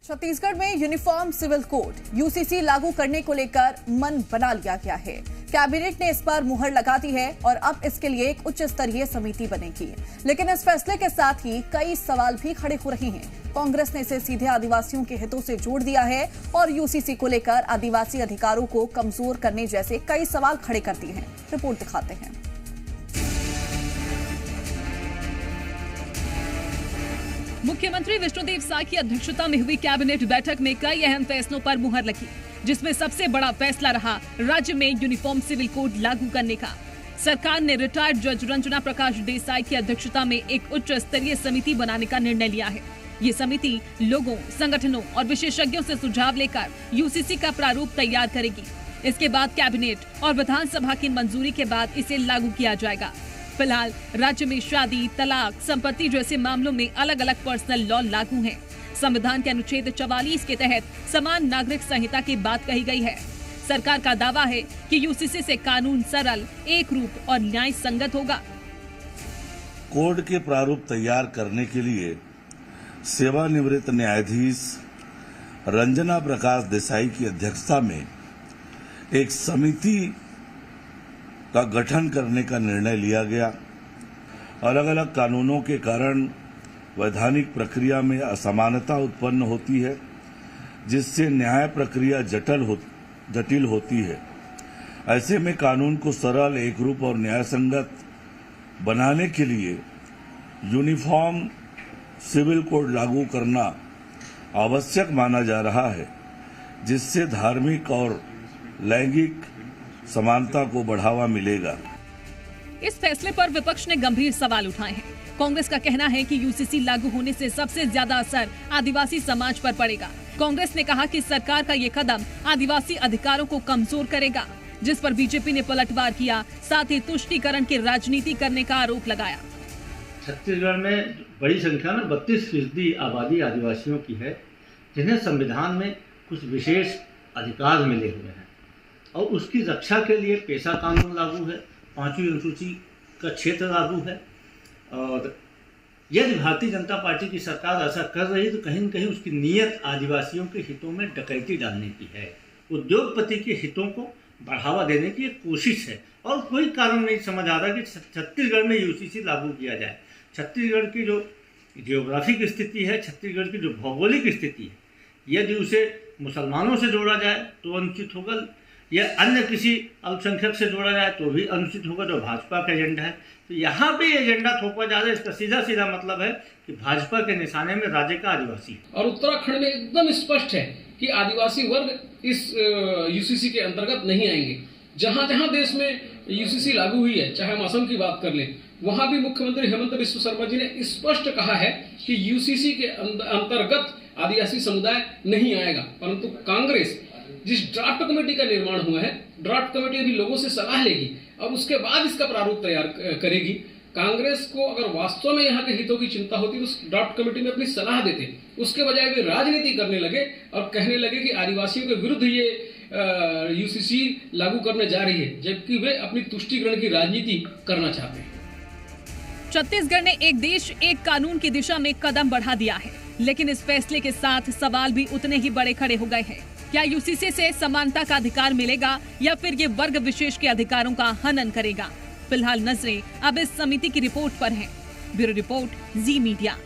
छत्तीसगढ़ में uniform civil code UCC लागू करने को लेकर मन बना लिया गया है। कैबिनेट ने इस पर मुहर लगा दी है और अब इसके लिए एक उच्च स्तरीय समिति बनेगी। लेकिन इस फैसले के साथ ही कई सवाल भी खड़े हो रहे हैं। कांग्रेस ने इसे सीधे आदिवासियों के हितों से जोड़ दिया है और यूसीसी को लेकर आदिवासी अधिकारों को कमजोर करने जैसे कई सवाल खड़े कर दिए हैं। रिपोर्ट दिखाते हैं। मुख्यमंत्री विष्णुदेव साय की अध्यक्षता में हुई कैबिनेट बैठक में कई अहम फैसलों पर मुहर लगी, जिसमें सबसे बड़ा फैसला रहा राज्य में यूनिफॉर्म सिविल कोड लागू करने का। सरकार ने रिटायर्ड जज रंजना प्रकाश देसाई की अध्यक्षता में एक उच्च स्तरीय समिति बनाने का निर्णय लिया है। ये समिति लोगों, संगठनों और विशेषज्ञों से सुझाव लेकर यूसीसी का प्रारूप तैयार करेगी। इसके बाद कैबिनेट और विधानसभा की मंजूरी के बाद इसे लागू किया जाएगा। फिलहाल राज्य में शादी, तलाक, संपत्ति जैसे मामलों में अलग अलग पर्सनल लॉ लागू हैं। संविधान के अनुच्छेद 44 के तहत समान नागरिक संहिता की बात कही गई है। सरकार का दावा है कि यूसीसी से कानून सरल, एक रूप और न्याय संगत होगा। कोड के प्रारूप तैयार करने के लिए सेवानिवृत्त न्यायाधीश रंजना प्रकाश देसाई की अध्यक्षता में एक समिति का गठन करने का निर्णय लिया गया। अलग अलग कानूनों के कारण वैधानिक प्रक्रिया में असमानता उत्पन्न होती है, जिससे न्याय प्रक्रिया जटिल होती है। ऐसे में कानून को सरल, एकरूप और न्याय संगत बनाने के लिए यूनिफॉर्म सिविल कोड लागू करना आवश्यक माना जा रहा है, जिससे धार्मिक और लैंगिक समानता को बढ़ावा मिलेगा। इस फैसले पर विपक्ष ने गंभीर सवाल उठाए हैं। कांग्रेस का कहना है कि यूसीसी लागू होने से सबसे ज्यादा असर आदिवासी समाज पर पड़ेगा। कांग्रेस ने कहा कि सरकार का ये कदम आदिवासी अधिकारों को कमजोर करेगा, जिस पर बीजेपी ने पलटवार किया, साथ ही तुष्टीकरण की राजनीति करने का आरोप लगाया। छत्तीसगढ़ में बड़ी संख्या में 32% आबादी आदिवासियों की है, जिन्हें संविधान में कुछ विशेष अधिकार मिले हुए हैं और उसकी रक्षा के लिए पेशा कानून लागू है, 5वीं अनुसूची का क्षेत्र लागू है। और यदि भारतीय जनता पार्टी की सरकार ऐसा कर रही तो कहीं न कहीं उसकी नीयत आदिवासियों के हितों में डकैती डालने की है, उद्योगपति के हितों को बढ़ावा देने की एक कोशिश है। और कोई कारण नहीं समझ आ रहा कि छत्तीसगढ़ में यूसीसी लागू किया जाए। छत्तीसगढ़ की जो जियोग्राफिक स्थिति है, छत्तीसगढ़ की जो भौगोलिक स्थिति है, यदि उसे मुसलमानों से जोड़ा जाए तो अनुचित होगा, या अन्य किसी अल्पसंख्यक से जोड़ा जाए तो भी अनुचित होगा, जो भाजपा का एजेंडा है। तो यहाँ पे एजेंडा थोपा जा रहा है। इसका सीधा सीधा मतलब है कि भाजपा के निशाने में राज्य का आदिवासी है। और उत्तराखंड में एकदम स्पष्ट है कि आदिवासी वर्ग इस यूसीसी के अंतर्गत नहीं आएंगे। जहाँ जहाँ देश में यूसीसी लागू हुई है, चाहे हम असम की बात कर लें, वहाँ भी मुख्यमंत्री हेमंत बिस्व शर्मा जी ने स्पष्ट कहा है कि यूसीसी के अंतर्गत आदिवासी समुदाय नहीं आएगा। परंतु कांग्रेस जिस ड्राफ्ट कमेटी का निर्माण हुआ है, ड्राफ्ट कमेटी अभी लोगों से सलाह लेगी और उसके बाद इसका प्रारूप तैयार करेगी। कांग्रेस को अगर वास्तव में यहाँ के हितों की चिंता होती तो उस ड्राफ्ट कमेटी में अपनी सलाह देते, उसके बजाय वे राजनीति करने लगे और कहने लगे कि आदिवासियों के विरुद्ध ये यूसीसी लागू करने जा रही है, जबकि वे अपनी तुष्टीकरण की राजनीति करना चाहते हैं। छत्तीसगढ़ ने एक देश एक कानून की दिशा में कदम बढ़ा दिया है, लेकिन इस फैसले के साथ सवाल भी उतने ही बड़े खड़े हो गए हैं। क्या यूसीसी से समानता का अधिकार मिलेगा या फिर ये वर्ग विशेष के अधिकारों का हनन करेगा? फिलहाल नजरें अब इस समिति की रिपोर्ट पर हैं। ब्यूरो रिपोर्ट, जी मीडिया।